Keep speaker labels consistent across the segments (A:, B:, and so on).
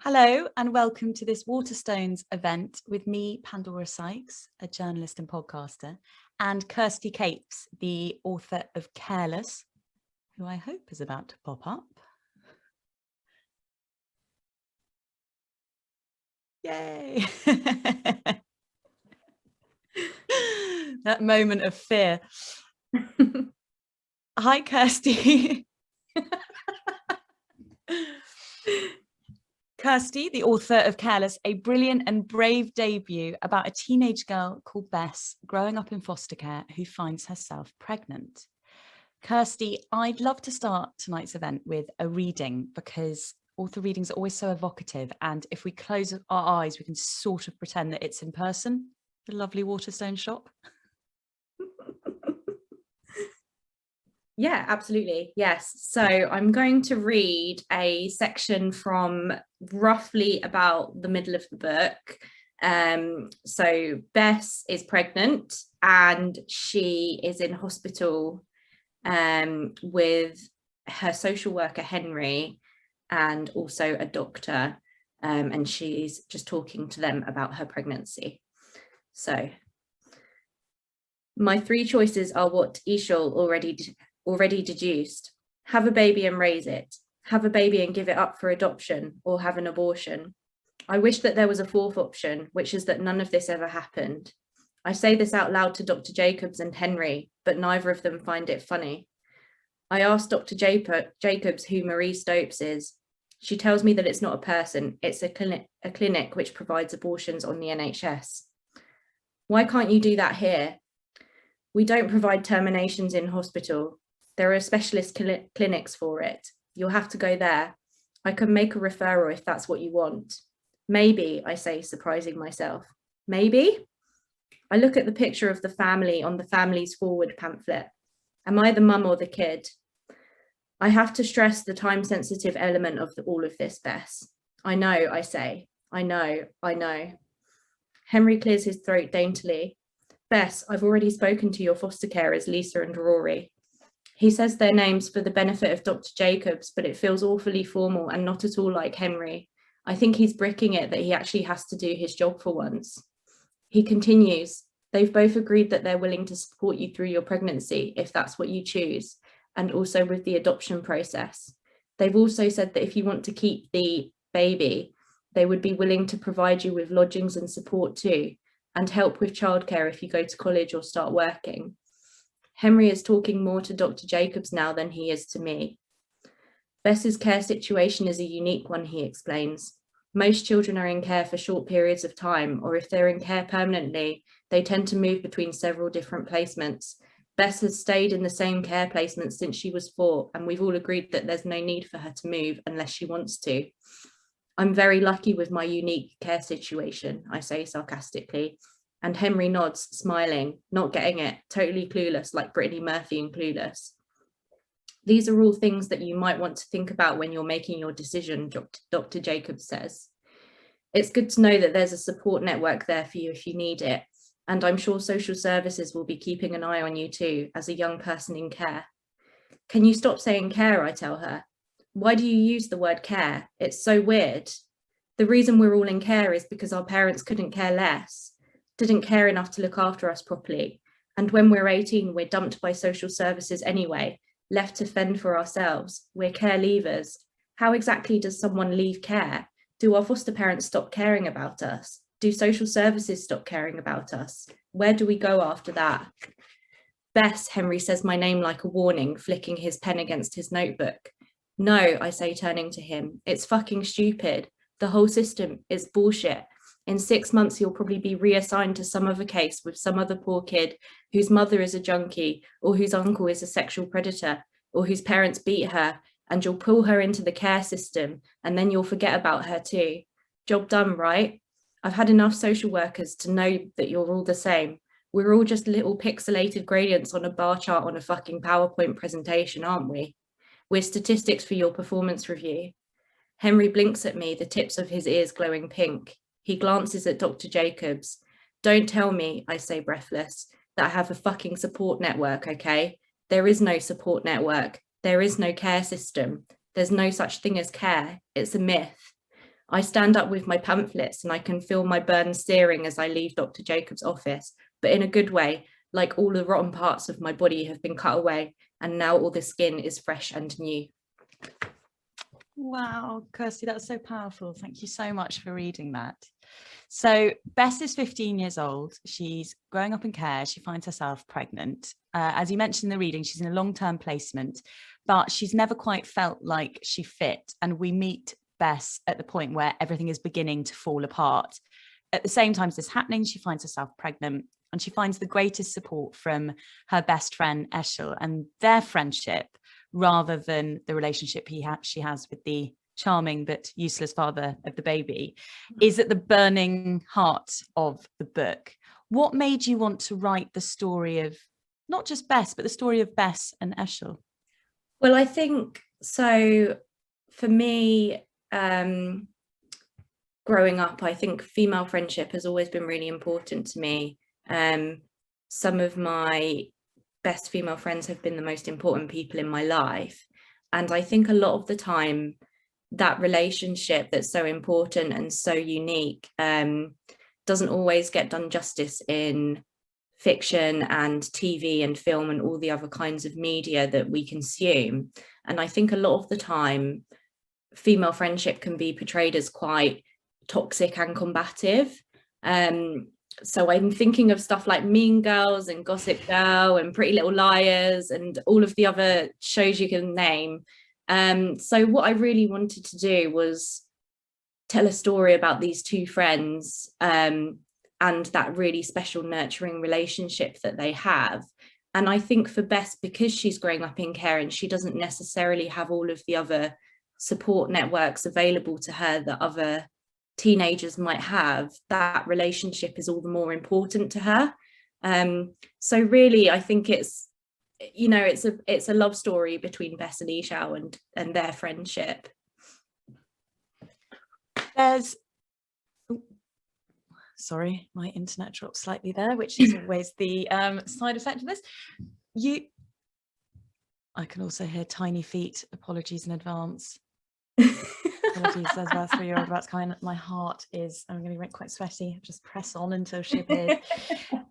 A: Hello and welcome to this Waterstones event with me, Pandora Sykes, a journalist and podcaster, and Kirsty Capes, the author of Careless, who I hope is about to pop up. Yay! That moment of fear. Hi, Kirsty. Kirsty, the author of Careless, a brilliant and brave debut about a teenage girl called Bess growing up in foster care who finds herself pregnant. Kirsty, I'd love to start tonight's event with a reading because author readings are always so evocative, and if we close our eyes, we can sort of pretend that it's in person, the lovely Waterstone shop.
B: Yeah, absolutely. Yes. So I'm going to read a section from roughly about the middle of the book. So Bess is pregnant and she is in hospital with her social worker, Henry, and also a doctor. And she's just talking to them about her pregnancy. So my three choices are what Ishol already deduced. Have a baby and raise it, have a baby and give it up for adoption, or have an abortion. I wish that there was a fourth option, which is that none of this ever happened. I say this out loud to Dr. Jacobs and Henry, but neither of them find it funny. I asked Dr. Jacobs who Marie Stopes is. She tells me that it's not a person, it's a clinic which provides abortions on the NHS. Why can't you do that here? We don't provide terminations in hospital. There are specialist clinics for it. You'll have to go there. I can make a referral if that's what you want. Maybe, I say, surprising myself. Maybe? I look at the picture of the family on the Families Forward pamphlet. Am I the mum or the kid? I have to stress the time-sensitive element of all of this, Bess. I know, I say. I know. Henry clears his throat daintily. Bess, I've already spoken to your foster carers, Lisa and Rory. He says their names for the benefit of Dr. Jacobs, but it feels awfully formal and not at all like Henry. I think he's bricking it that he actually has to do his job for once. He continues, they've both agreed that they're willing to support you through your pregnancy, if that's what you choose, and also with the adoption process. They've also said that if you want to keep the baby, they would be willing to provide you with lodgings and support too, and help with childcare if you go to college or start working. Henry is talking more to Dr. Jacobs now than he is to me. Bess's care situation is a unique one, he explains. Most children are in care for short periods of time, or if they're in care permanently, they tend to move between several different placements. Bess has stayed in the same care placement since she was 4, and we've all agreed that there's no need for her to move unless she wants to. I'm very lucky with my unique care situation, I say sarcastically, and Henry nods, smiling, not getting it, totally clueless, like Brittany Murphy in Clueless. These are all things that you might want to think about when you're making your decision, Dr. Jacobs says. It's good to know that there's a support network there for you if you need it, and I'm sure social services will be keeping an eye on you too, as a young person in care. Can you stop saying care, I tell her. Why do you use the word care? It's so weird. The reason we're all in care is because our parents couldn't care less, didn't care enough to look after us properly. And when we're 18, we're dumped by social services anyway, left to fend for ourselves. We're care leavers. How exactly does someone leave care? Do our foster parents stop caring about us? Do social services stop caring about us? Where do we go after that? Bess, Henry says my name like a warning, flicking his pen against his notebook. No, I say, turning to him. It's fucking stupid. The whole system is bullshit. In 6 months, you'll probably be reassigned to some other case with some other poor kid whose mother is a junkie, or whose uncle is a sexual predator, or whose parents beat her, and you'll pull her into the care system, and then you'll forget about her too. Job done, right? I've had enough social workers to know that you're all the same. We're all just little pixelated gradients on a bar chart on a fucking PowerPoint presentation, aren't we? We're statistics for your performance review. Henry blinks at me, the tips of his ears glowing pink. He glances at Dr. Jacobs. Don't tell me, I say breathless, that I have a fucking support network, okay? There is no support network. There is no care system. There's no such thing as care. It's a myth. I stand up with my pamphlets and I can feel my burns searing as I leave Dr. Jacobs' office, but in a good way, like all the rotten parts of my body have been cut away and now all the skin is fresh and new.
A: Wow, Kirsty, that's so powerful. Thank you so much for reading that. So Bess is 15 years old. She's growing up in care. She finds herself pregnant. As you mentioned in the reading, she's in a long-term placement, but she's never quite felt like she fit. And we meet Bess at the point where everything is beginning to fall apart. At the same time as this happening, she finds herself pregnant, and she finds the greatest support from her best friend, Eshel, and their friendship, rather than the relationship she has with the charming but useless father of the baby, is at the burning heart of the book. What made you want to write the story of not just Bess, but the story of Bess and Eshel?
B: Well, I think so. For me, growing up, I think female friendship has always been really important to me. Some of my best female friends have been the most important people in my life. And I think a lot of the time, that relationship that's so important and so unique doesn't always get done justice in fiction and TV and film and all the other kinds of media that we consume. And I think a lot of the time, female friendship can be portrayed as quite toxic and combative. So I'm thinking of stuff like Mean Girls and Gossip Girl and Pretty Little Liars and all of the other shows you can name. So what I really wanted to do was tell a story about these two friends and that really special nurturing relationship that they have. And I think for Bess, because she's growing up in care and she doesn't necessarily have all of the other support networks available to her that other teenagers might have, that relationship is all the more important to her. So really, I think it's, you know, it's a love story between Bess and Eshel and their friendship.
A: There's, sorry, my internet dropped slightly there, which is always the side effect of this. I can also hear tiny feet. Apologies in advance. Apologies, there's about a 3-year-old about to come in. My heart is, I'm going to get quite sweaty. Just press on until she appears.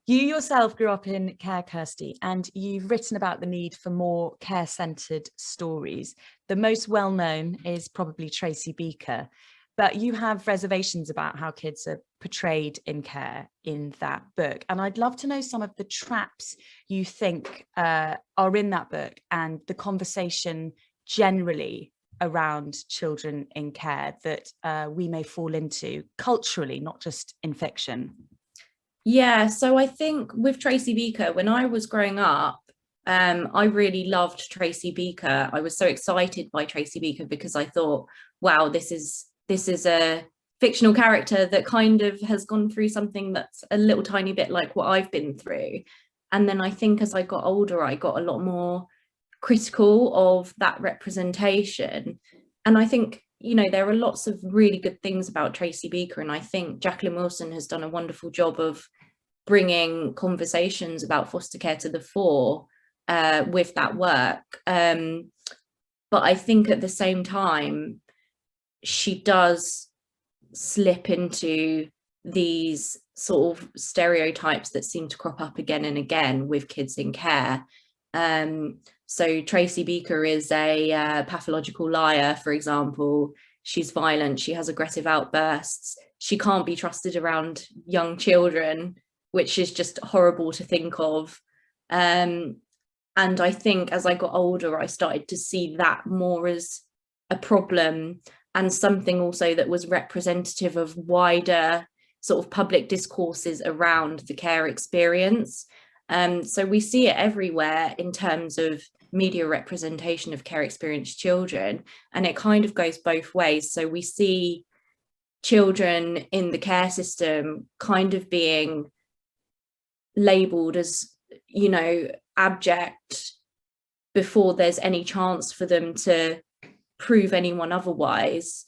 A: You yourself grew up in care, Kirsty, and you've written about the need for more care-centred stories. The most well-known is probably Tracy Beaker, but you have reservations about how kids are portrayed in care in that book. And I'd love to know some of the traps you think are in that book and the conversation generally around children in care that we may fall into culturally, not just in fiction.
B: Yeah, so I think with Tracy Beaker, when I was growing up, I really loved Tracy Beaker. I was so excited by Tracy Beaker because I thought, wow, this is a fictional character that kind of has gone through something that's a little tiny bit like what I've been through. And then I think as I got older, I got a lot more critical of that representation. And I think, you know, there are lots of really good things about Tracy Beaker, and I think Jacqueline Wilson has done a wonderful job of bringing conversations about foster care to the fore with that work. But I think at the same time, she does slip into these sort of stereotypes that seem to crop up again and again with kids in care. So Tracy Beaker is a pathological liar, for example. She's violent, she has aggressive outbursts, she can't be trusted around young children, which is just horrible to think of. And I think as I got older, I started to see that more as a problem and something also that was representative of wider sort of public discourses around the care experience. So we see it everywhere in terms of media representation of care experienced children, and it kind of goes both ways. So we see children in the care system kind of being labelled as, you know, abject before there's any chance for them to prove anyone otherwise.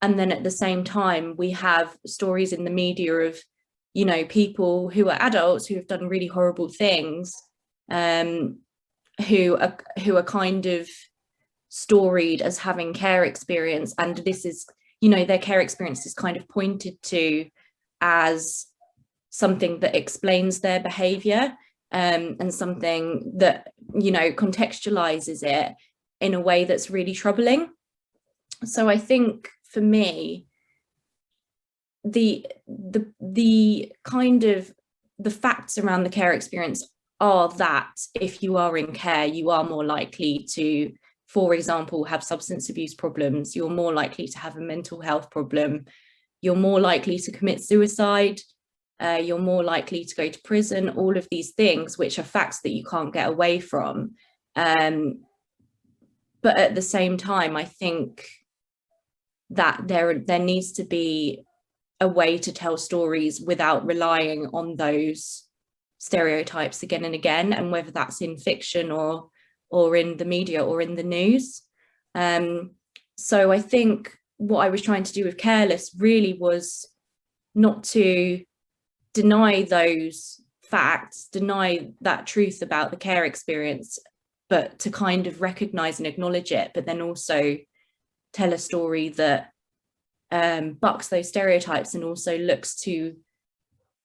B: And then at the same time, we have stories in the media of, you know, people who are adults who have done really horrible things, who are kind of storied as having care experience, and this is you know, their care experience is kind of pointed to as something that explains their behavior, and something that, you know, contextualizes it in a way that's really troubling. So I think for me, the kind of the facts around the care experience are that if you are in care, you are more likely to, for example, have substance abuse problems, you're more likely to have a mental health problem, you're more likely to commit suicide, you're more likely to go to prison, all of these things, which are facts that you can't get away from. But at the same time, I think that there needs to be a way to tell stories without relying on those stereotypes again and again, and whether that's in fiction or in the media or in the news. So I think what I was trying to do with Careless really was not to deny those facts, deny that truth about the care experience, but to kind of recognize and acknowledge it, but then also tell a story that bucks those stereotypes and also looks to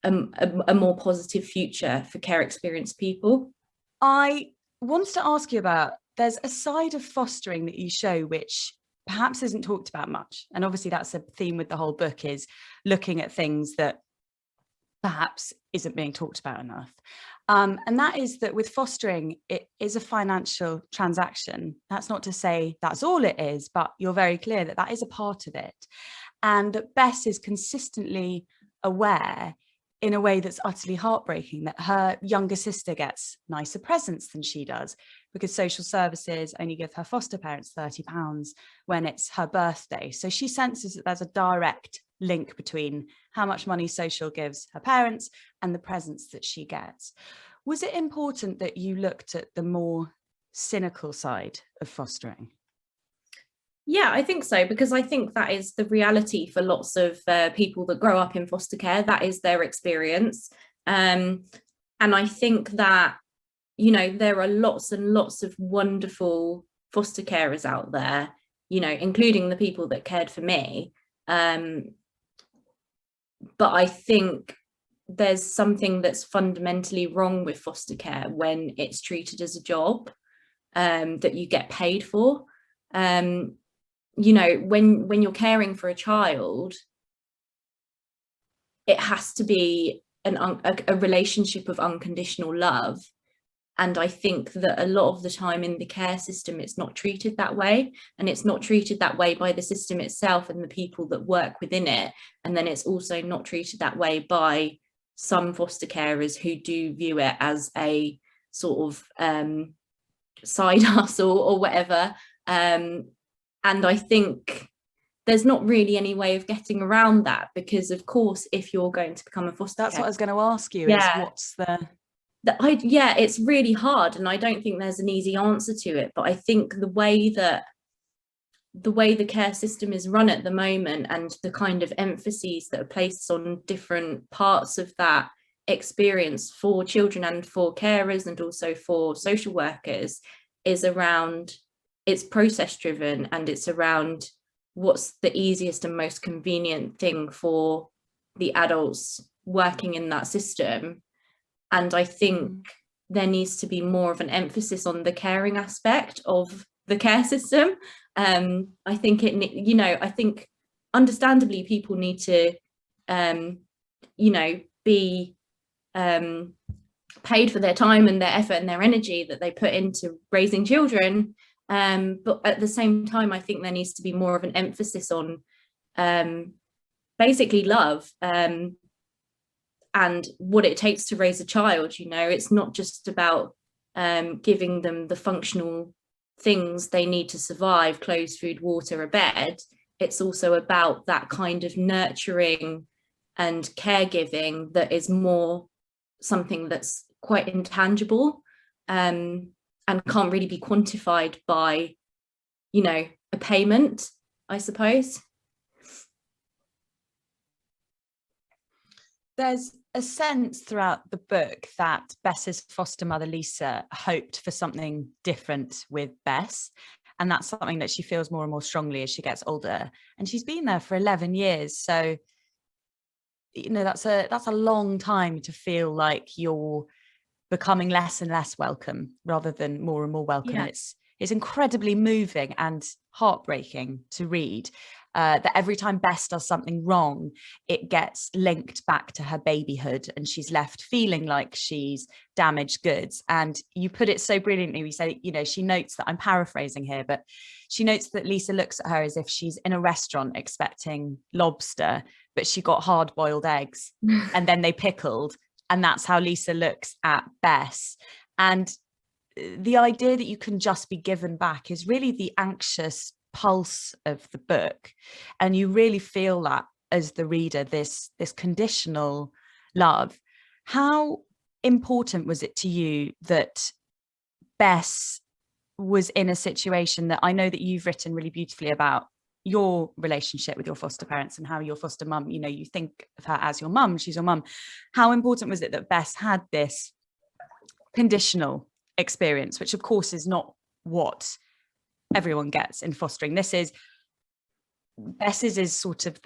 B: a more positive future for care experienced people.
A: I wanted to ask you about, there's a side of fostering that you show which perhaps isn't talked about much, and obviously that's a theme with the whole book, is looking at things that perhaps isn't being talked about enough. And that is that with fostering, it is a financial transaction. That's not to say that's all it is, but you're very clear that that is a part of it. And that Bess is consistently aware, in a way that's utterly heartbreaking, that her younger sister gets nicer presents than she does, because social services only give her foster parents £30 when it's her birthday. So she senses that there's a direct link between how much money social gives her parents and the presents that she gets. Was it important that you looked at the more cynical side of fostering?
B: Yeah, I think so, because I think that is the reality for lots of people that grow up in foster care. That is their experience. And I think that, you know, there are lots and lots of wonderful foster carers out there, you know, including the people that cared for me. But I think there's something that's fundamentally wrong with foster care when it's treated as a job that you get paid for. You know, when you're caring for a child, it has to be a relationship of unconditional love. And I think that a lot of the time in the care system, it's not treated that way, and it's not treated that way by the system itself and the people that work within it. And then it's also not treated that way by some foster carers who do view it as a sort of side hustle or whatever. And I think there's not really any way of getting around that, because of course, if you're going to become a foster
A: That's
B: care,
A: what I was going to ask you,
B: yeah,
A: is what's the...
B: Yeah, it's really hard, and I don't think there's an easy answer to it. But I think the way the care system is run at the moment, and the kind of emphases that are placed on different parts of that experience for children and for carers and also for social workers, is around, it's process driven, and it's around what's the easiest and most convenient thing for the adults working in that system. And I think there needs to be more of an emphasis on the caring aspect of the care system. I think you know, I think understandably people need to, you know, be paid for their time and their effort and their energy that they put into raising children. But at the same time, I think there needs to be more of an emphasis on basically love. And what it takes to raise a child. You know, it's not just about giving them the functional things they need to survive: clothes, food, water, a bed. It's also about that kind of nurturing and caregiving that is more something that's quite intangible, and can't really be quantified by, you know, a payment, I suppose.
A: There's a sense throughout the book that Bess's foster mother, Lisa, hoped for something different with Bess. And that's something that she feels more and more strongly as she gets older. And she's been there for 11 years. So, you know, that's a long time to feel like you're becoming less and less welcome rather than more and more welcome.
B: Yeah.
A: It's incredibly moving and heartbreaking to read. That every time Bess does something wrong, it gets linked back to her babyhood and she's left feeling like she's damaged goods. And you put it so brilliantly. We say, you know, she notes that, I'm paraphrasing here, but she notes that Lisa looks at her as if she's in a restaurant expecting lobster, but she got hard-boiled eggs and then they pickled. And that's how Lisa looks at Bess. And the idea that you can just be given back is really the anxious pulse of the book. And you really feel that as the reader, this conditional love. How important was it to you that Bess was in a situation that, I know that you've written really beautifully about your relationship with your foster parents and how your foster mum, you know, you think of her as your mum, she's your mum. How important was it that Bess had this conditional experience, which of course is not what everyone gets in fostering? Bess's is sort of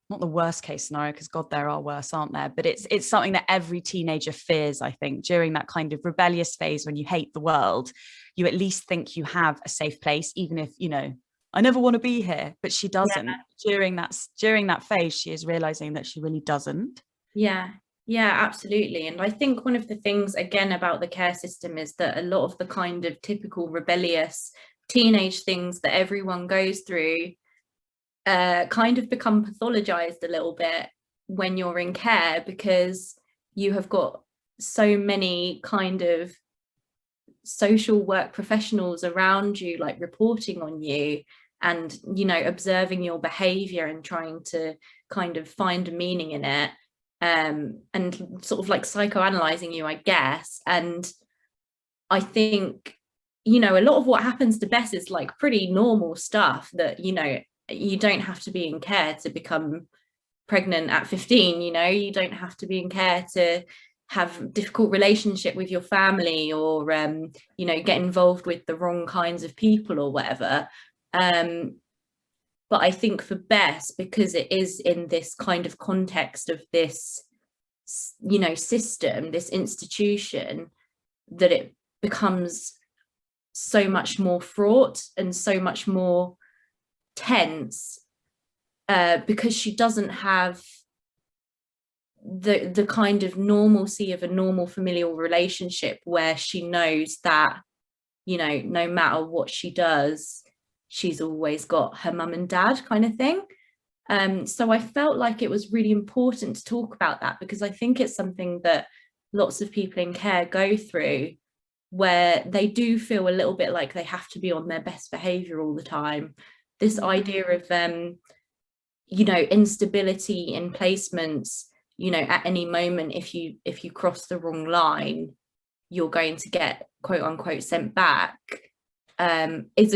A: not the worst case scenario, because God, there are worse, aren't there? But it's something that every teenager fears, I think, during that kind of rebellious phase when you hate the world. You at least think you have a safe place, even if, you know, I never want to be here, but she doesn't. During that phase, she is realizing that she really doesn't.
B: Yeah, absolutely. And I think one of the things, again, about the care system is that a lot of the kind of typical rebellious teenage things that everyone goes through kind of become pathologized a little bit when you're in care, because you have got so many kind of social work professionals around you, like reporting on you and, you know, observing your behavior and trying to kind of find a meaning in it, and sort of like psychoanalyzing you, I guess. And I think, you know, a lot of what happens to Bess is like pretty normal stuff that, you know, you don't have to be in care to become pregnant at 15, you know, you don't have to be in care to have difficult relationship with your family, or you know, get involved with the wrong kinds of people or whatever. But I think for Bess, because it is in this kind of context of this, you know, system, this institution, that it becomes so much more fraught and so much more tense, because she doesn't have the kind of normalcy of a normal familial relationship, where she knows that, you know, no matter what she does, she's always got her mum and dad, kind of thing. So I felt like it was really important to talk about that, because I think it's something that lots of people in care go through, where they do feel a little bit like they have to be on their best behavior all the time. This idea of you know, instability in placements, you know, at any moment, if you cross the wrong line, you're going to get quote unquote sent back, is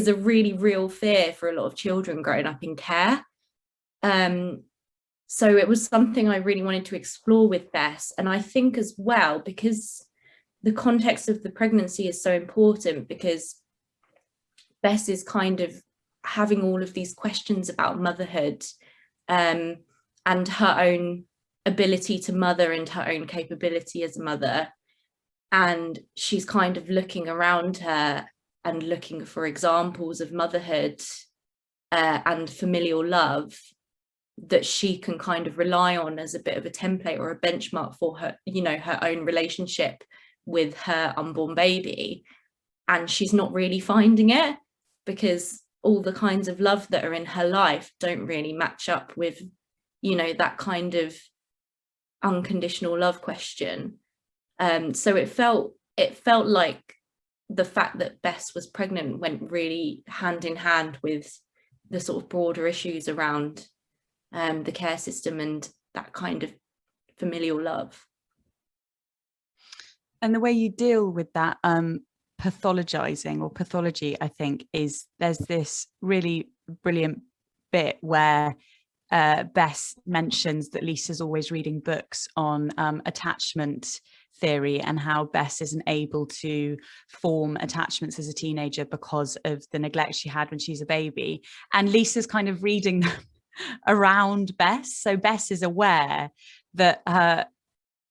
B: a really real fear for a lot of children growing up in care. So it was something I really wanted to explore with Bess. And I think as well, because the context of the pregnancy is so important, because Bess is kind of having all of these questions about motherhood, and her own ability to mother and her own capability as a mother. And she's kind of looking around her and looking for examples of motherhood and familial love that she can kind of rely on as a bit of a template or a benchmark for her, you know, her own relationship with her unborn baby. And she's not really finding it, because all the kinds of love that are in her life don't really match up with, you know, that kind of unconditional love question. So it felt like the fact that Bess was pregnant went really hand in hand with the sort of broader issues around the care system and that kind of familial love.
A: And the way you deal with that pathologizing or pathology, I think, is there's this really brilliant bit where Bess mentions that Lisa's always reading books on attachment theory and how Bess isn't able to form attachments as a teenager because of the neglect she had when she's a baby. And Lisa's kind of reading them around Bess. So Bess is aware that that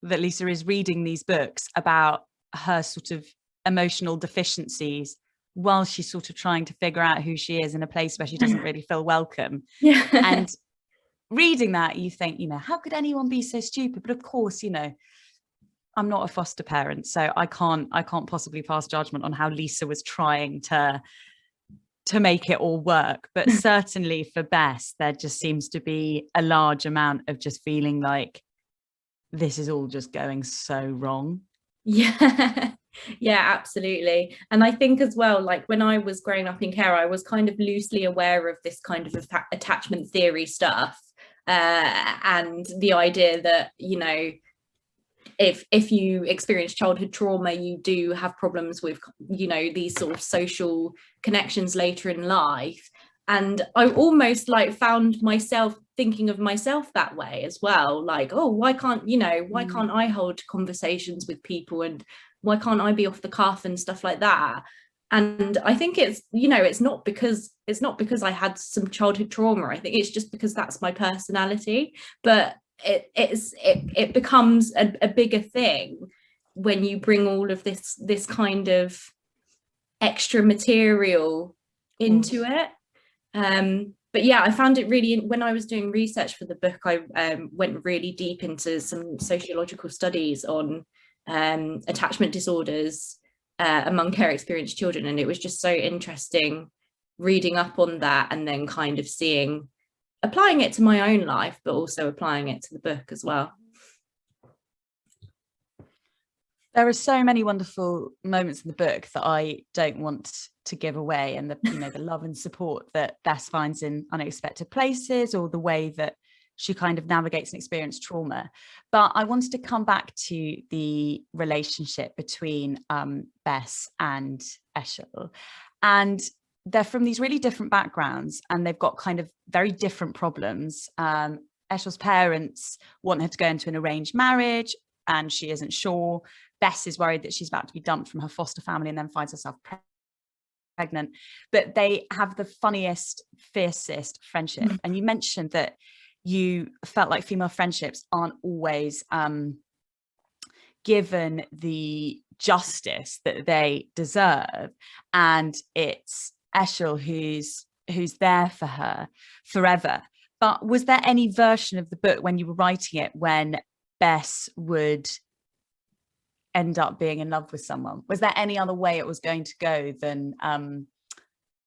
A: Lisa is reading these books about her sort of emotional deficiencies while she's sort of trying to figure out who she is in a place where she doesn't really feel welcome.
B: Yeah.
A: And reading that, you think, how could anyone be so stupid? But of course, I'm not a foster parent, so I can't possibly pass judgment on how Lisa was trying to make it all work. But certainly for Bess, there just seems to be a large amount of just feeling like this is all just going so wrong.
B: Yeah. Yeah, absolutely. And I think as well, like when I was growing up in care, I was kind of loosely aware of this kind of attachment theory stuff, and the idea that if you experience childhood trauma, you do have problems with these sort of social connections later in life. And I almost like found myself thinking of myself that way as well, like, oh, why can't I hold conversations with people, and why can't I be off the cuff and stuff like that? And I think it's it's not because I had some childhood trauma. I think it's just because that's my personality. But it becomes a bigger thing when you bring all of this kind of extra material into it. But yeah, I found it really, when I was doing research for the book, I went really deep into some sociological studies on attachment disorders among care experienced children, and it was just so interesting reading up on that and then kind of applying it to my own life, but also applying it to the book as well.
A: There are so many wonderful moments in the book that I don't want to give away, and the love and support that Bess finds in unexpected places, or the way that she kind of navigates and experiences trauma. But I wanted to come back to the relationship between Bess and Eshel. And they're from these really different backgrounds, and they've got kind of very different problems. Eshel's parents want her to go into an arranged marriage, and she isn't sure. Bess is worried that she's about to be dumped from her foster family and then finds herself pregnant. But they have the funniest, fiercest friendship. And you mentioned that you felt like female friendships aren't always given the justice that they deserve. And it's Eshel who's there for her forever. But was there any version of the book when you were writing it when Bess would end up being in love with someone? Was there any other way it was going to go than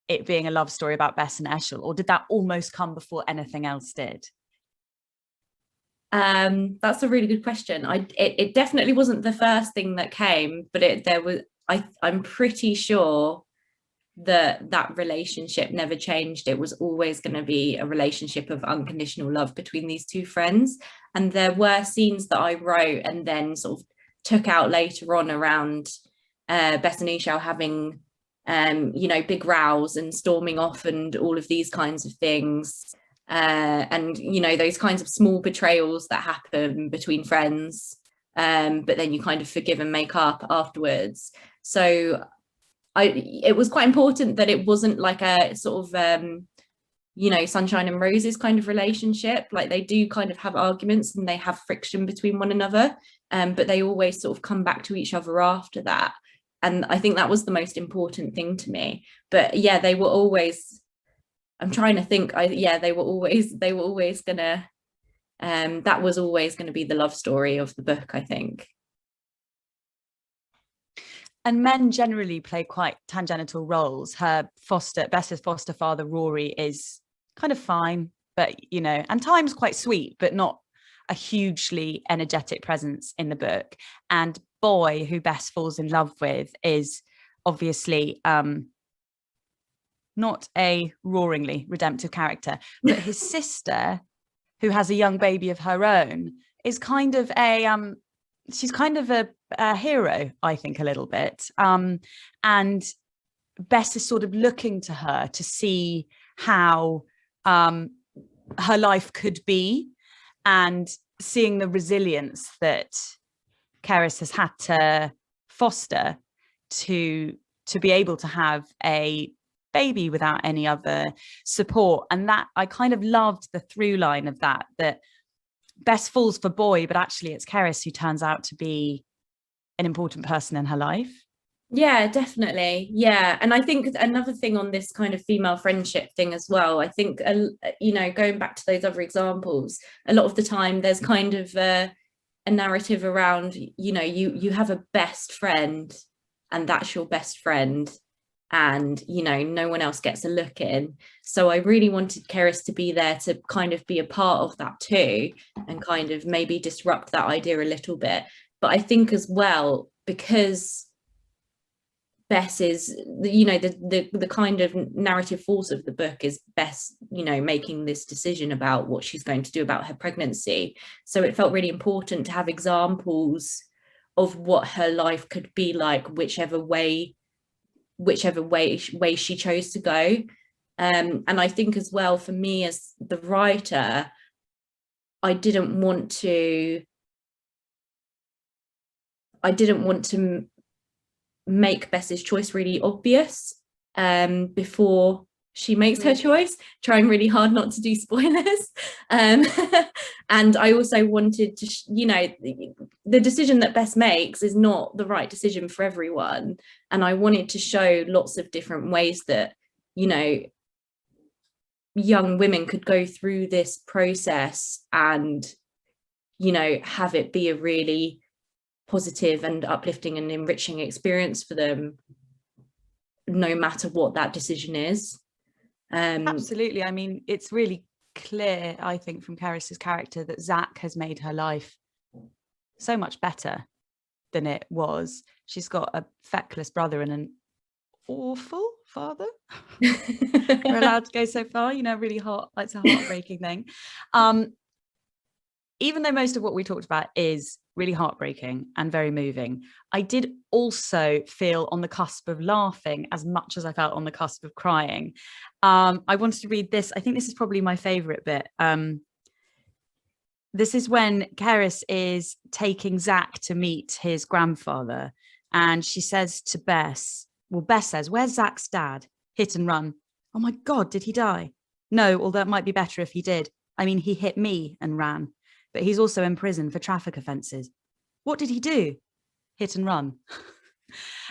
A: it being a love story about Bess and Eshel, or did that almost come before anything else did?
B: That's a really good question. It definitely wasn't the first thing that came, but I'm pretty sure that relationship never changed. It was always going to be a relationship of unconditional love between these two friends. And there were scenes that I wrote and then sort of took out later on around Bess and Eshel having big rows and storming off and all of these kinds of things, and those kinds of small betrayals that happen between friends, but then you kind of forgive and make up afterwards. So it was quite important that it wasn't like a sort of sunshine and roses kind of relationship. Like, they do kind of have arguments and they have friction between one another, but they always sort of come back to each other after that. And I think that was the most important thing to me. But yeah, they were always, I'm trying to think, they were always gonna, that was always going to be the love story of the book, I think.
A: And men generally play quite tangential roles. Bess's foster father, Rory, is kind of fine, but, and times quite sweet, but not a hugely energetic presence in the book. And Boy, who Bess falls in love with, is obviously not a roaringly redemptive character, but his sister, who has a young baby of her own, is kind of she's kind of a hero, I think, a little bit. And Bess is sort of looking to her to see how her life could be, and seeing the resilience that Careless has had to foster to be able to have a baby without any other support. And that, I kind of loved the through line of that Bess falls for boy, but actually it's Careless who turns out to be an important person in her life.
B: Yeah, definitely. Yeah. And I think another thing on this kind of female friendship thing as well, I think, going back to those other examples, a lot of the time there's kind of a narrative around, you have a best friend and that's your best friend, and no one else gets a look in. So I really wanted Kirstys to be there to kind of be a part of that too, and kind of maybe disrupt that idea a little bit. But I think as well, because Bess is, the kind of narrative force of the book is Bess, making this decision about what she's going to do about her pregnancy. So it felt really important to have examples of what her life could be like, whichever way she chose to go. And I think as well, for me as the writer, I didn't want to make Bess's choice really obvious before she makes her choice, trying really hard not to do spoilers. And I also wanted to, the decision that Bess makes is not the right decision for everyone. And I wanted to show lots of different ways that, young women could go through this process and, have it be a really positive and uplifting and enriching experience for them, no matter what that decision is.
A: Absolutely. I mean, it's really clear, I think, from Careless's character that Zach has made her life so much better than it was. She's got a feckless brother and an awful father. We're allowed to go so far, really hot. It's a heartbreaking thing. Even though most of what we talked about is really heartbreaking and very moving, I did also feel on the cusp of laughing as much as I felt on the cusp of crying. I wanted to read this. I think this is probably my favorite bit. This is when Careless is taking Zach to meet his grandfather, and she says to Bess, Bess says, "Where's Zach's dad?" "Hit and run." "Oh my God, did he die?" "No, although it might be better if he did. I mean, he hit me and ran. But he's also in prison for traffic offences." "What did he do?" "Hit and run."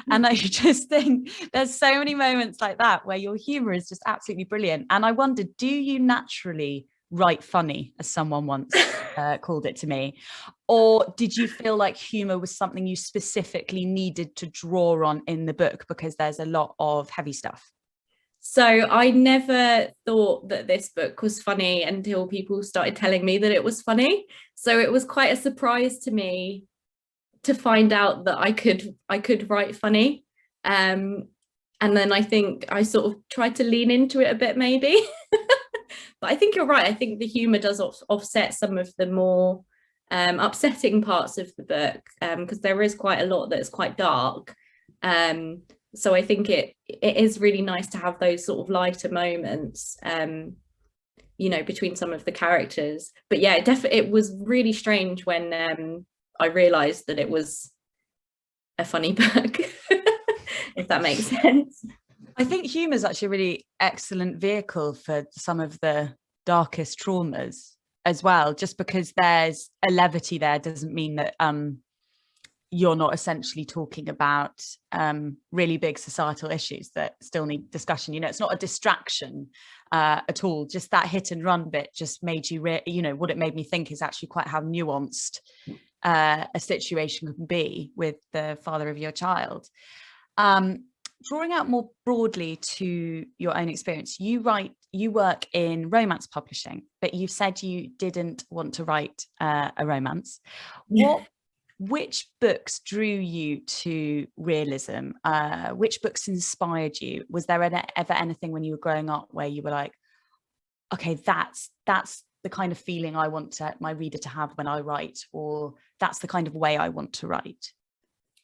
A: And I just think there's so many moments like that where your humour is just absolutely brilliant. And I wondered, do you naturally write funny, as someone once called it to me? Or did you feel like humour was something you specifically needed to draw on in the book because there's a lot of heavy stuff?
B: So I never thought that this book was funny until people started telling me that it was funny. So it was quite a surprise to me to find out that I could write funny. And then I think I sort of tried to lean into it a bit, maybe. But I think you're right. I think the humour does offset some of the more upsetting parts of the book, because there is quite a lot that is quite dark. So I think it is really nice to have those sort of lighter moments, between some of the characters. But yeah, it was really strange when I realised that it was a funny book, if that makes sense.
A: I think humour is actually a really excellent vehicle for some of the darkest traumas as well. Just because there's a levity there doesn't mean that you're not essentially talking about really big societal issues that still need discussion. It's not a distraction at all. Just that hit and run bit just made you, what it made me think is actually quite how nuanced a situation can be with the father of your child. Drawing out more broadly to your own experience, you work in romance publishing, but you said you didn't want to write a romance. Which books drew you to realism? Which books inspired you? Was there ever anything when you were growing up where you were like, okay, that's the kind of feeling I want my reader to have when I write, or that's the kind of way I want to write?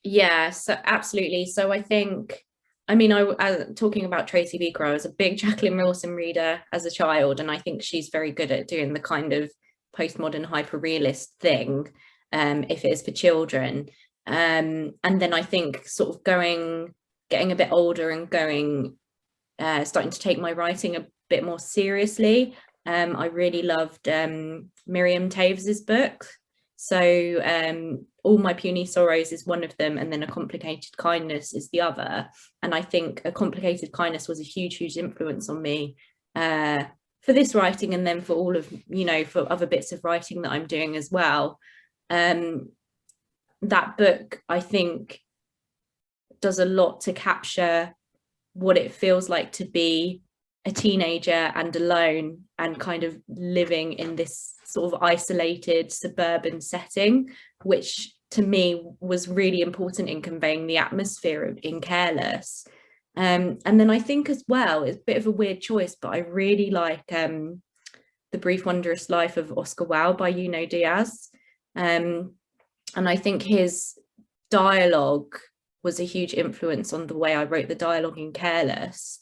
B: Yeah, so absolutely. So I think, I talking about Tracy Beaker, I was a big Jacqueline Wilson reader as a child, and I think she's very good at doing the kind of postmodern hyper-realist thing. if it is for children. And then I think sort of getting a bit older and starting to take my writing a bit more seriously. I really loved Miriam Taves's book. So All My Puny Sorrows is one of them, and then A Complicated Kindness is the other. And I think A Complicated Kindness was a huge influence on me for this writing, and then for all of, for other bits of writing that I'm doing as well. That book, I think, does a lot to capture what it feels like to be a teenager and alone and kind of living in this sort of isolated suburban setting, which to me was really important in conveying the atmosphere in Careless. And then I think as well, it's a bit of a weird choice, but I really like The Brief Wondrous Life of Oscar Wilde by Junot Diaz. And I think his dialogue was a huge influence on the way I wrote the dialogue in Careless.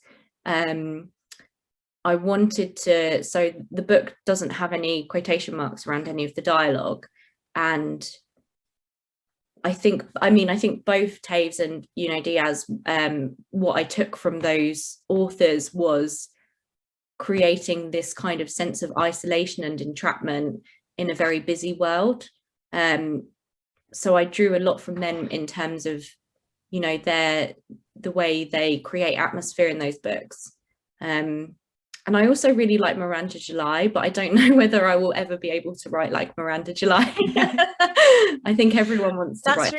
B: I wanted to, so the book doesn't have any quotation marks around any of the dialogue. And I think both Taves and Junot Diaz, what I took from those authors was creating this kind of sense of isolation and entrapment in a very busy world. So I drew a lot from them in terms of, the way they create atmosphere in those books. And I also really like Miranda July, but I don't know whether I will ever be able to write like Miranda July. I think everyone wants to write.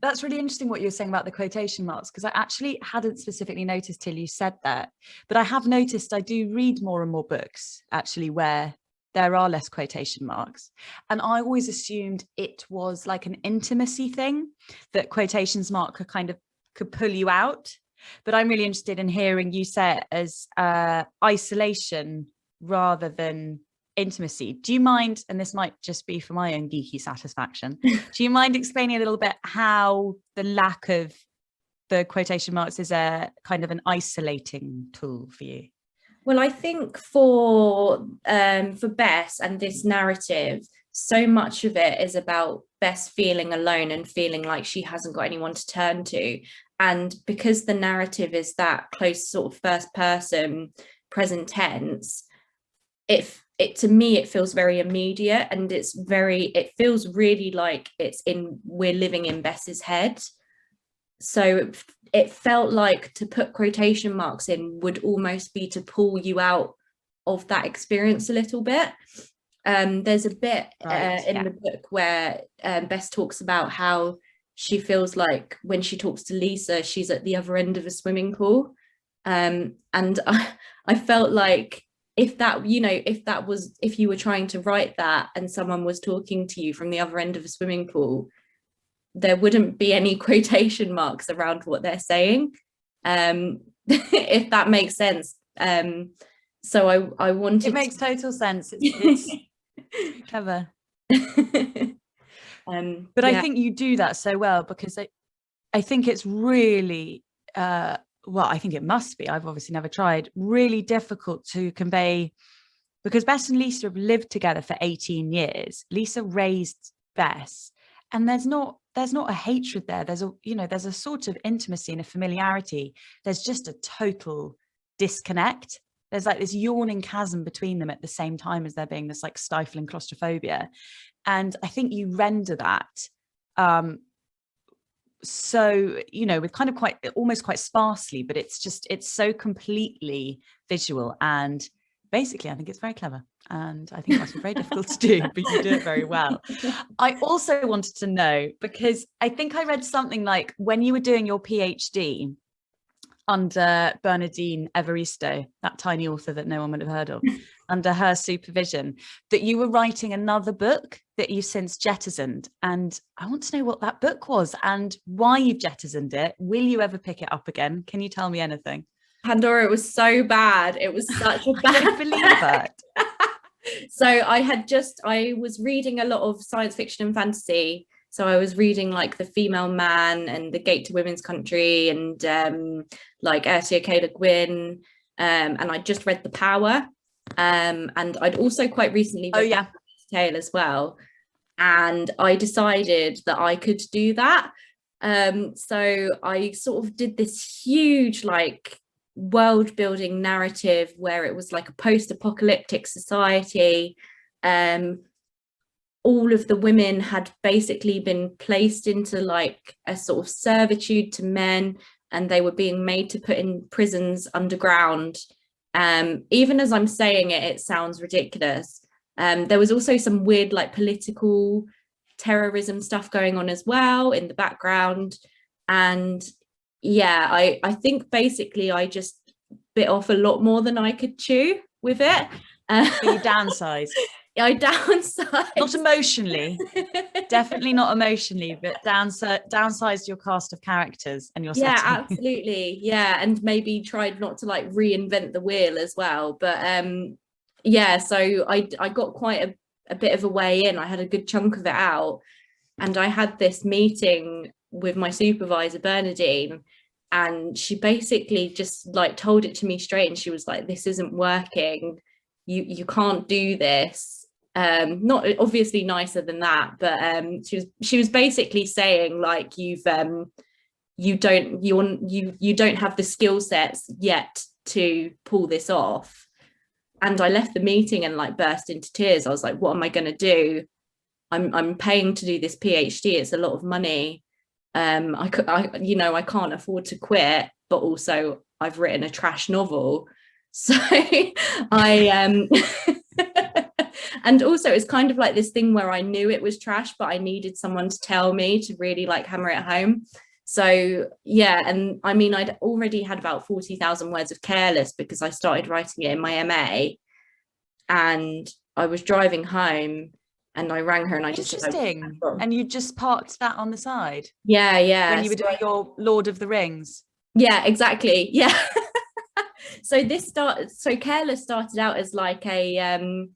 A: That's really interesting what you were saying about the quotation marks, because I actually hadn't specifically noticed till you said that. But I have noticed I do read more and more books actually where there are less quotation marks. And I always assumed it was like an intimacy thing, that quotations mark could pull you out. But I'm really interested in hearing you say it as isolation rather than intimacy. Do you mind, and this might just be for my own geeky satisfaction, do you mind explaining a little bit how the lack of the quotation marks is a kind of an isolating tool for you?
B: Well, I think for Bess and this narrative, so much of it is about Bess feeling alone and feeling like she hasn't got anyone to turn to. And because the narrative is that close sort of first person present tense, to me it feels very immediate, and it feels really like we're living in Bess's head. So it felt like to put quotation marks in would almost be to pull you out of that experience a little bit. There's a bit in the book where Bess talks about how she feels like when she talks to Lisa, she's at the other end of a swimming pool. And I felt like if you were trying to write that and someone was talking to you from the other end of a swimming pool, there wouldn't be any quotation marks around what they're saying, if that makes sense. So I wanted...
A: It makes total sense. It's clever. But I think you do that so well, because I think it's really, well, I think it must be, I've obviously never tried, really difficult to convey, because Bess and Lisa have lived together for 18 years. Lisa raised Bess, and there's not a hatred there. There's a sort of intimacy and a familiarity. There's just a total disconnect. There's like this yawning chasm between them at the same time as there being this like stifling claustrophobia. And I think you render that so, with kind of almost quite sparsely, but it's so completely visual. And basically, I think it's very clever. And I think that's very difficult to do, but you do it very well. I also wanted to know, because I think I read something like when you were doing your PhD under Bernardine Evaristo, that tiny author that no one would have heard of, under her supervision, that you were writing another book that you've since jettisoned. And I want to know what that book was and why you've jettisoned it. Will you ever pick it up again? Can you tell me anything?
B: Pandora, it was so bad. It was such a bad...
A: I don't believe it.
B: So I was reading a lot of science fiction and fantasy. So I was reading like The Female Man and The Gate to Women's Country and like Ursula K. Le Guin, and I just read The Power, and I'd also quite recently read Tale as well. and I decided that I could do that. So I sort of did this huge like world building narrative where it was like a post-apocalyptic society. All of the women had basically been placed into like a sort of servitude to men, and they were being made to put in prisons underground. Even as I'm saying it, it sounds ridiculous. There was also some weird like political terrorism stuff going on as well in the background. And yeah, I think basically I just bit off a lot more than I could chew with it.
A: So you downsized.
B: I downsized.
A: Not emotionally, definitely not emotionally, but downsized your cast of characters and your
B: Yeah,
A: setting.
B: absolutely. Yeah, and maybe tried not to like reinvent the wheel as well. But yeah, so I got quite a bit of a way in. I had a good chunk of it out, and I had this meeting with my supervisor Bernadine, and she basically just like told it to me straight, and she was like, this isn't working, you can't do this. Not obviously nicer than that, but she was basically saying like you don't have the skill sets yet to pull this off. And I left the meeting and like burst into tears. I was like, what am I going to do? I'm paying to do this PhD. It's a lot of money. I can't afford to quit, but also I've written a trash novel. So I and also it's kind of like this thing where I knew it was trash, but I needed someone to tell me to really like hammer it home. So yeah, and I mean, I'd already had about 40,000 words of Careless because I started writing it in my MA, and I was driving home and I rang her and I just
A: interesting. And you just parked that on the side?
B: Yeah.
A: When you were doing your Lord of the Rings?
B: Yeah, exactly. Yeah. So Careless started out as like a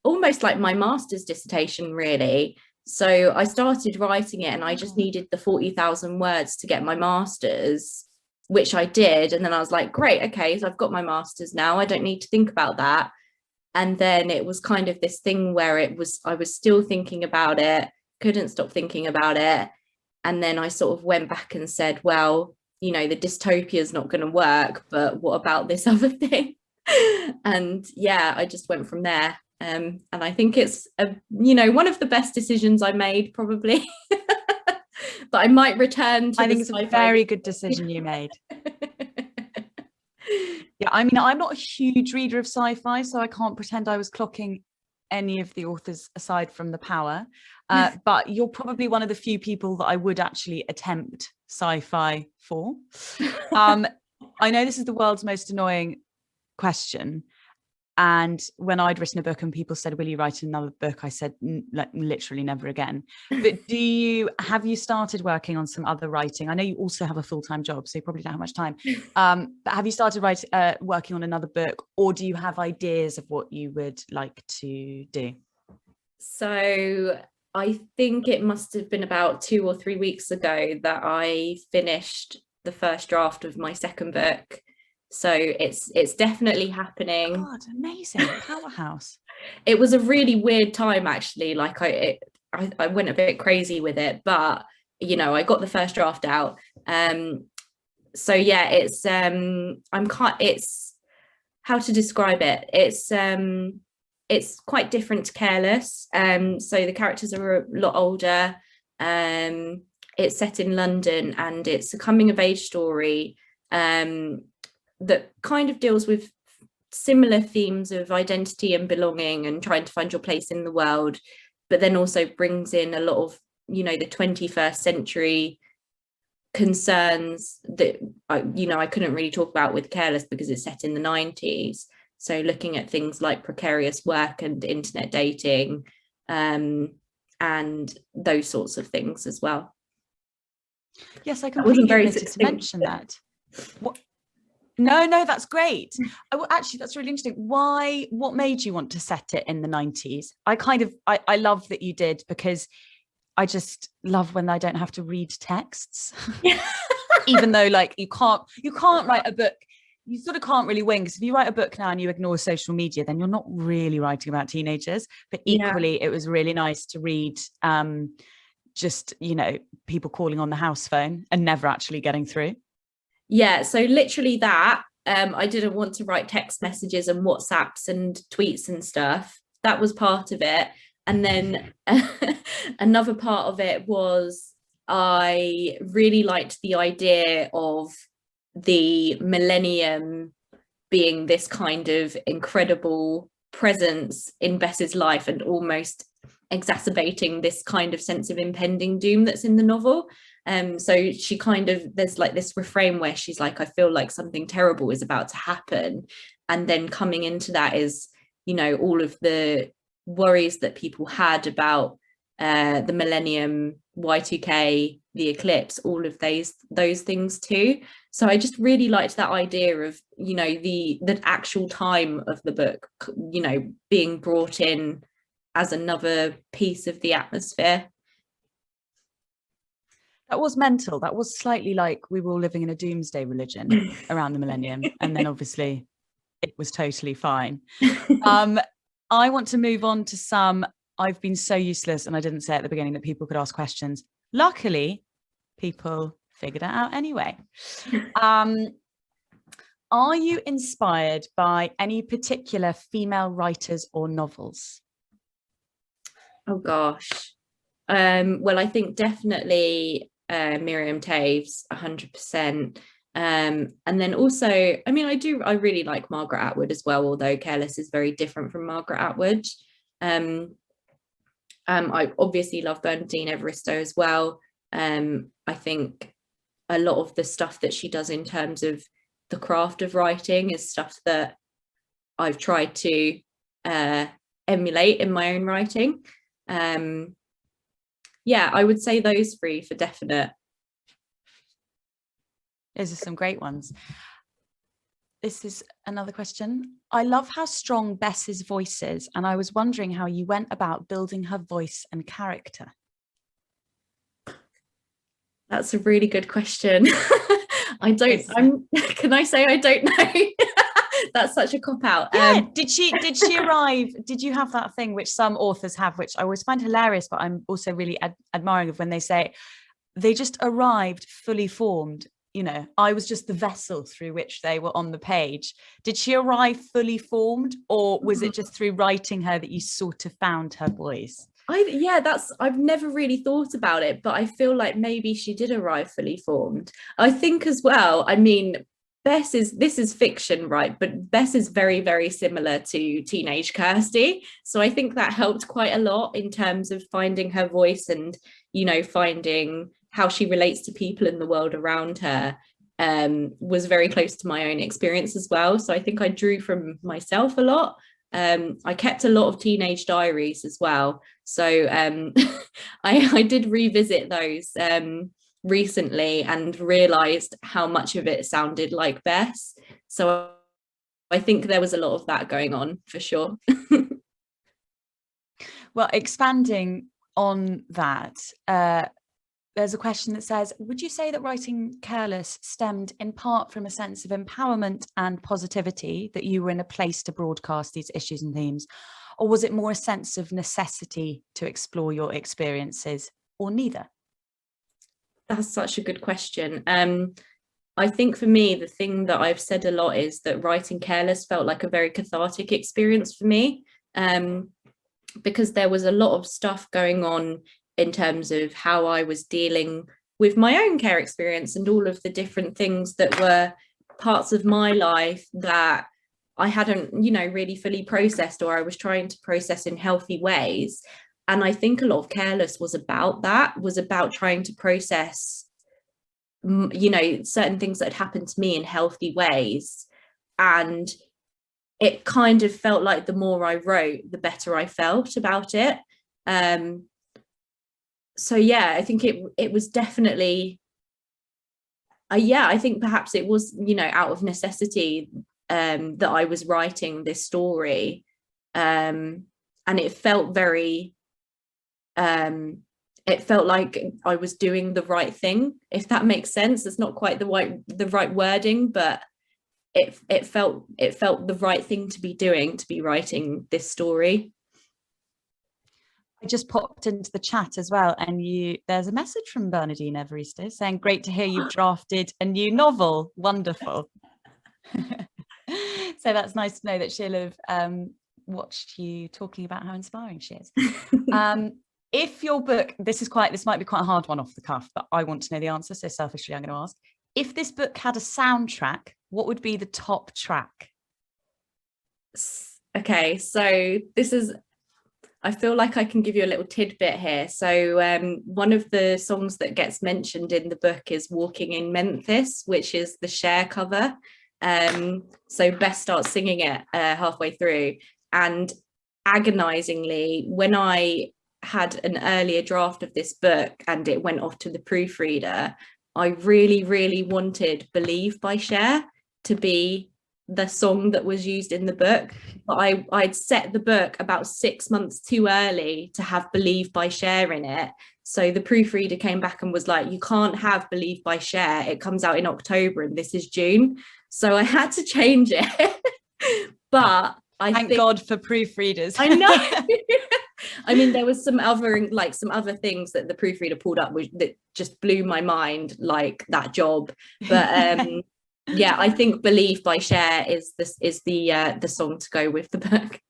B: almost like my master's dissertation, really. So I started writing it and I just needed the 40,000 words to get my master's, which I did. And then I was like, great, okay, so I've got my master's now. I don't need to think about that. And then it was kind of this thing where I was still thinking about it, couldn't stop thinking about it. And then I sort of went back and said, well, the dystopia is not going to work, but what about this other thing? And yeah, I just went from there. And I think it's one of the best decisions I made, probably. But I might return to
A: I think it's a very good decision you made. Yeah, I mean, I'm not a huge reader of sci-fi, so I can't pretend I was clocking any of the authors aside from The Power. But you're probably one of the few people that I would actually attempt sci-fi for. I know this is the world's most annoying question. And when I'd written a book and people said, will you write another book? I said, like, literally never again. But have you started working on some other writing? I know you also have a full-time job, so you probably don't have much time. But have you started working on another book, or do you have ideas of what you would like to do?
B: So I think it must have been about 2 or 3 weeks ago that I finished the first draft of my second book. So it's definitely happening.
A: God, amazing. Powerhouse. It
B: was a really weird time, actually. Like I went a bit crazy with it, but I got the first draft out. So yeah, it's it's how to describe it. It's quite different to Careless. So the characters are a lot older. It's set in London, and it's a coming of age story that kind of deals with similar themes of identity and belonging and trying to find your place in the world, but then also brings in a lot of, the 21st century concerns that I couldn't really talk about with Careless because it's set in the 90s. So looking at things like precarious work and internet dating, and those sorts of things as well.
A: Yes, I completely omitted to mention that. No, that's great. Well, actually, that's really interesting. What made you want to set it in the 90s? I love that you did, because I just love when I don't have to read texts. Even though, like, you can't write a book, you sort of can't really win, because if you write a book now and you ignore social media, then you're not really writing about teenagers. But equally, it was really nice to read just, you know, people calling on the house phone and never actually getting through.
B: Yeah, so literally that. I didn't want to write text messages and WhatsApps and tweets and stuff. That was part of it. And then another part of it was I really liked the idea of the millennium being this kind of incredible presence in Bess's life and almost exacerbating this kind of sense of impending doom that's in the novel. So she kind of, there's like this refrain where she's like, I feel like something terrible is about to happen. And then coming into that is, you know, all of the worries that people had about the millennium, Y2K, the eclipse, all of those things too. So I just really liked that idea of, you know, the actual time of the book, you know, being brought in as another piece of the atmosphere.
A: That was mental. That was slightly like we were all living in a doomsday religion around the millennium. And then obviously it was totally fine. I want to move on to some, I've been so useless, and I didn't say at the beginning that people could ask questions. Luckily, people figured it out anyway. Are you inspired by any particular female writers or novels?
B: Oh gosh. Well, I think definitely Miriam Taves, 100%. And then also, I mean, I really like Margaret Atwood as well, although Careless is very different from Margaret Atwood. I obviously love Bernardine Evaristo as well. I think a lot of the stuff that she does in terms of the craft of writing is stuff that I've tried to emulate in my own writing. Yeah, I would say those three for definite.
A: Those are some great ones. This is another question. I love how strong Bess's voice is, and I was wondering how you went about building her voice and character.
B: That's a really good question. Can I say I don't know? That's such a cop-out.
A: Yeah, did she arrive? Did you have that thing which some authors have, which I always find hilarious, but I'm also really admiring of, when they say they just arrived fully formed? You know, I was just the vessel through which they were on the page. Did she arrive fully formed, or was it just through writing her that you sort of found her voice?
B: I've never really thought about it, but I feel like maybe she did arrive fully formed. I think as well, I mean, this is fiction, right? But Bess is very, very similar to teenage Kirsty. So I think that helped quite a lot in terms of finding her voice and, you know, finding how she relates to people in the world around her. Was very close to my own experience as well. So I think I drew from myself a lot. I kept a lot of teenage diaries as well. So I did revisit those recently and realized how much of it sounded like Bess. So I think there was a lot of that going on for sure.
A: Well, expanding on that, there's a question that says, would you say that writing Careless stemmed in part from a sense of empowerment and positivity, that you were in a place to broadcast these issues and themes? Or was it more a sense of necessity to explore your experiences, or neither?
B: That's such a good question. I think for me, the thing that I've said a lot is that writing Careless felt like a very cathartic experience for me, because there was a lot of stuff going on in terms of how I was dealing with my own care experience and all of the different things that were parts of my life that I hadn't, you know, really fully processed, or I was trying to process in healthy ways. And I think a lot of Careless was about that, was about trying to process, you know, certain things that had happened to me in healthy ways. And it kind of felt like the more I wrote, the better I felt about it. So yeah, I think it was definitely, I think perhaps it was, you know, out of necessity that I was writing this story, and it felt very, it felt like I was doing the right thing, if that makes sense. It's not quite the right wording, but it felt the right thing to be doing, to be writing this story.
A: I just popped into the chat as well, and there's a message from Bernadine Evaristo saying, great to hear you've drafted a new novel. Wonderful. So that's nice to know that she'll have watched you talking about how inspiring she is. If your book, this might be quite a hard one off the cuff, but I want to know the answer, so selfishly I'm going to ask, if this book had a soundtrack, what would be the top track?
B: Okay, so this is, I feel like I can give you a little tidbit here. So one of the songs that gets mentioned in the book is Walking in Memphis, which is the Cher cover. So Bess starts singing it halfway through, and agonizingly, when I had an earlier draft of this book and it went off to the proofreader, I really, really wanted Believe by Cher to be the song that was used in the book, but I'd set the book about 6 months too early to have Believe by Cher in it. So the proofreader came back and was like, you can't have Believe by Cher, it comes out in October and this is June. So I had to change it. But
A: thank God for proofreaders.
B: I know. I mean, there was some other things that the proofreader pulled up that just blew my mind, like that job. But yeah, I think Believe by Cher is the song to go with the book.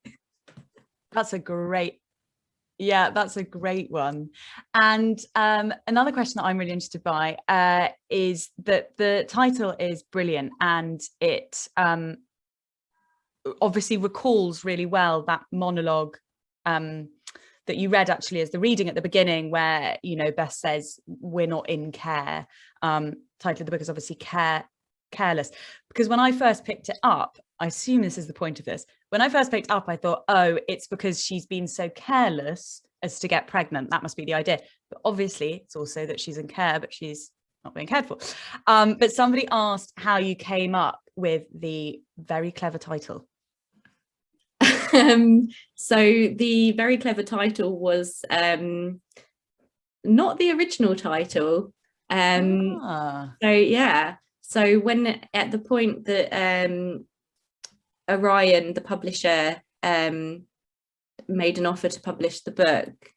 A: That's a great one. And another question that I'm really interested by is that the title is brilliant, and it obviously recalls really well that monologue that you read actually as the reading at the beginning, where, you know, Bess says, we're not in care. Title of the book is obviously Careless. Because when I first picked it up, I assume this is the point of this, when I first picked up, I thought, oh, it's because she's been so careless as to get pregnant. That must be the idea. But obviously it's also that she's in care, but she's not being cared for. But somebody asked how you came up with the very clever title.
B: So the very clever title was not the original title. So yeah, so when at the point that Orion, the publisher, made an offer to publish the book,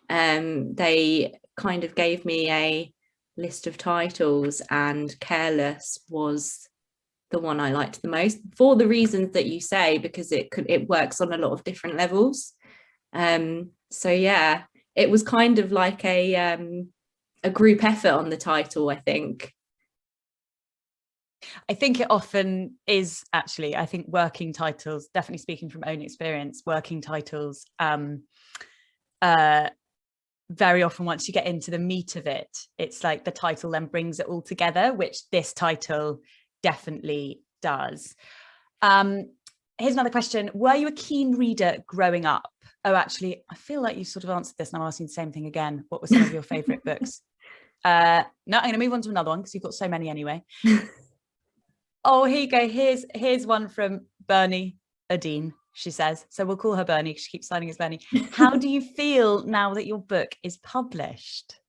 B: they kind of gave me a list of titles, and Careless was the one I liked the most, for the reasons that you say, because it works on a lot of different levels. So yeah, it was kind of like a group effort on the title, I think.
A: I think it often is, actually. I think working titles, definitely speaking from own experience, working titles very often, once you get into the meat of it, it's like the title then brings it all together, which this title definitely does. Here's another question. Were you a keen reader growing up? Oh, actually, I feel like you sort of answered this, and I'm asking the same thing again. What were some of your favourite books? No, I'm going to move on to another one because you've got so many anyway. Oh, here you go. Here's one from Bernie Adine, she says. So we'll call her Bernie because she keeps signing as Bernie. How do you feel now that your book is published?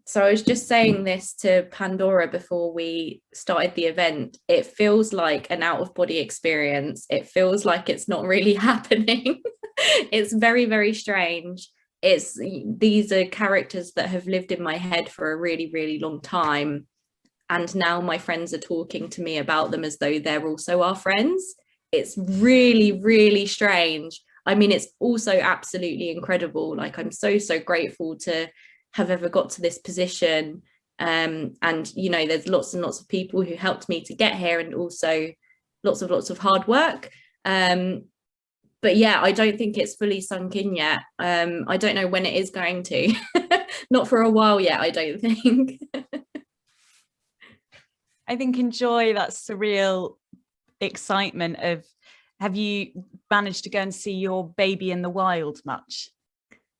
B: So I was just saying this to Pandora before we started the event. It feels like an out-of-body experience. It feels like it's not really happening. It's very, very strange. These are characters that have lived in my head for a really, really long time. And now my friends are talking to me about them as though they're also our friends. It's really, really strange. I mean, it's also absolutely incredible. Like, I'm so, so grateful to have ever got to this position. And, you know, there's lots and lots of people who helped me to get here, and also lots of hard work. But yeah, I don't think it's fully sunk in yet. I don't know when it is going to. Not for a while yet, I don't think.
A: I think enjoy that surreal excitement of, have you managed to go and see your baby in the wild much?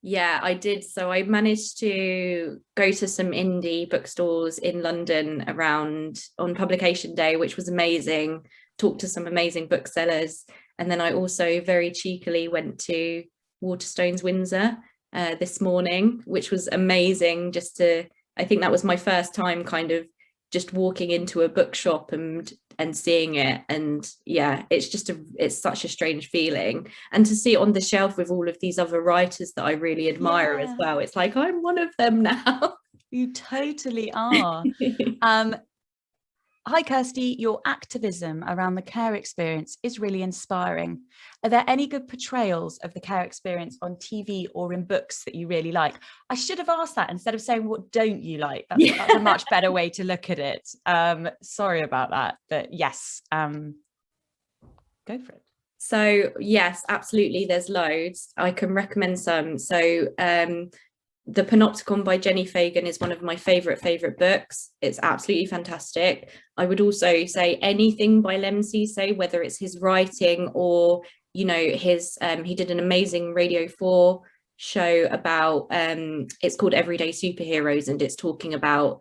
B: Yeah, I did. So I managed to go to some indie bookstores in London on publication day, which was amazing. Talked to some amazing booksellers. And then I also very cheekily went to Waterstones Windsor this morning, which was amazing. I think that was my first time kind of just walking into a bookshop and and seeing it, and yeah, it's such a strange feeling. And to see it on the shelf with all of these other writers that I really admire as well, it's like I'm one of them now.
A: You totally are. Hi, Kirsty. Your activism around the care experience is really inspiring. Are there any good portrayals of the care experience on TV or in books that you really like? I should have asked that instead of saying, what don't you like? That's a much better way to look at it. Sorry about that, but yes, go for it.
B: So yes, absolutely. There's loads. I can recommend some. So the Panopticon by Jenny Fagan is one of my favorite books. It's absolutely fantastic. I would also say anything by Lem Cisse, whether it's his writing or, you know, his he did an amazing Radio 4 show about it's called Everyday Superheroes, and it's talking about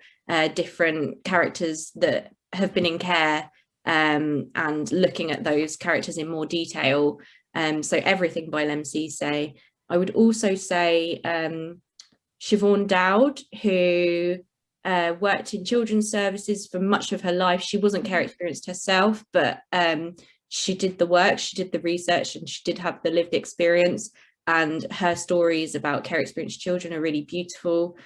B: different characters that have been in care, and looking at those characters in more detail. So everything by Lem Cisse. I would also say Siobhan Dowd, who worked in children's services for much of her life. She wasn't care experienced herself, but she did the work, she did the research, and she did have the lived experience. And her stories about care experienced children are really beautiful.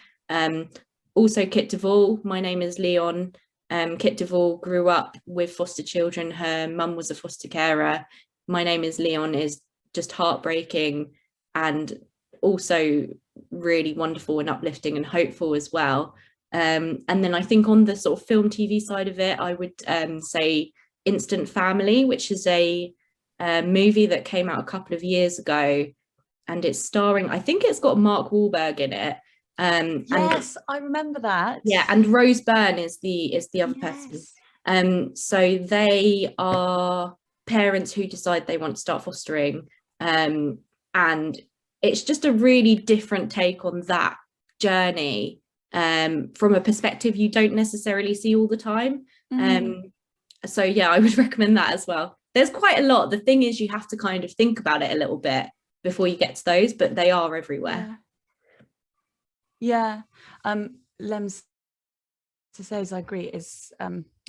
B: Also Kit Duvall, My Name is Leon. Kit Duvall grew up with foster children. Her mum was a foster carer. My Name is Leon is just heartbreaking and also really wonderful and uplifting and hopeful as well. And then I think on the sort of film TV side of it, I would say Instant Family, which is a movie that came out a couple of years ago, and it's starring, I think it's got Mark Wahlberg in it.
A: Yes, I remember that.
B: Yeah, and Rose Byrne is the other person. So they are parents who decide they want to start fostering, and it's just a really different take on that journey, from a perspective you don't necessarily see all the time. So yeah, I would recommend that as well. There's quite a lot. The thing is, you have to kind of think about it a little bit before you get to those, but they are everywhere.
A: Lem Cisse, I agree, is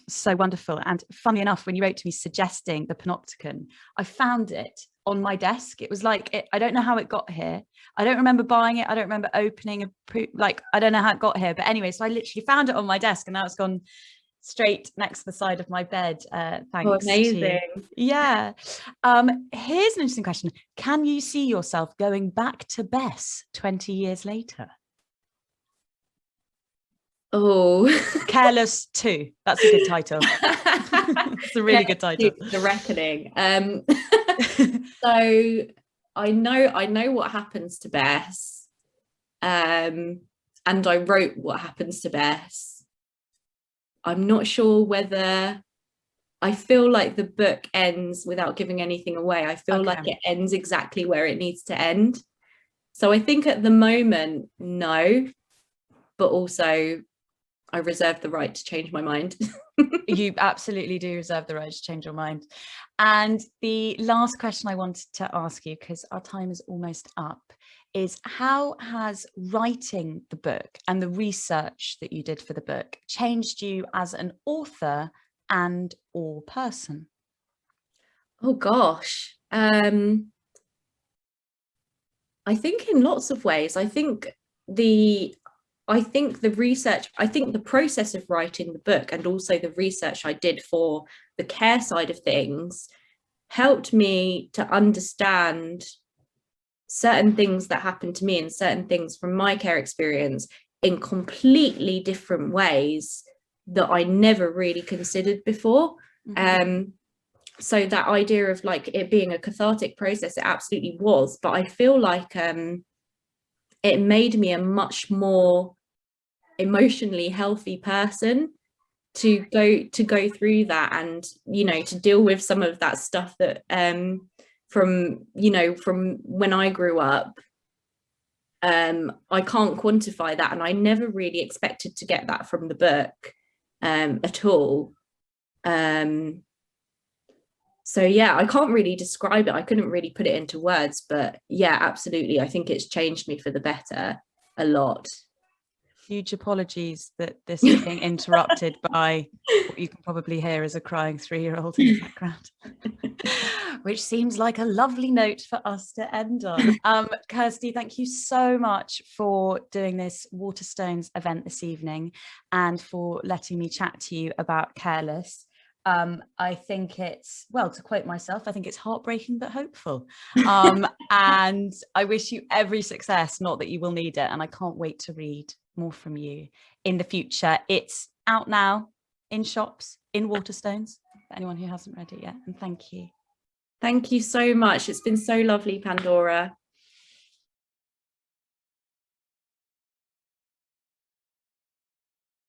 A: so wonderful. And funny enough, when you wrote to me suggesting the Panopticon, I found it on my desk. It was like, I don't know how it got here. I don't remember buying it. I don't remember opening I don't know how it got here. But anyway, so I literally found it on my desk, and now it's gone straight next to the side of my bed. Thanks.
B: Oh, amazing.
A: Here's an interesting question. Can you see yourself going back to Bess 20 years later?
B: Oh,
A: Careless 2. That's a good title. It's a really good title.
B: The Reckoning. So I know what happens to Bess, and I wrote what happens to Bess. I'm not sure whether, I feel like the book ends without giving anything away. I feel like it ends exactly where it needs to end. So I think at the moment, no, but also I reserve the right to change my mind.
A: You absolutely do reserve the right to change your mind. And the last question I wanted to ask you, because our time is almost up, is how has writing the book and the research that you did for the book changed you as an author and or person?
B: Oh gosh. I think in lots of ways. I think the research, I think the process of writing the book and also the research I did for the care side of things helped me to understand certain things that happened to me and certain things from my care experience in completely different ways that I never really considered before. So that idea of like it being a cathartic process, it absolutely was, but I feel like it made me a much more emotionally healthy person to go through that, and you know, to deal with some of that stuff that from when I grew up. I can't quantify that, and I never really expected to get that from the book at all. So yeah, I can't really describe it. I couldn't really put it into words, but yeah, absolutely. I think it's changed me for the better a lot.
A: Huge apologies that this is being interrupted by what you can probably hear as a crying 3-year-old in the background, which seems like a lovely note for us to end on. Kirsty, thank you so much for doing this Waterstones event this evening and for letting me chat to you about Careless. I think it's, well, to quote myself, I think it's heartbreaking but hopeful. And I wish you every success, not that you will need it. And I can't wait to read more from you in the future. It's out now in shops, in Waterstones, for anyone who hasn't read it yet. And thank you.
B: Thank you so much. It's been so lovely, Pandora.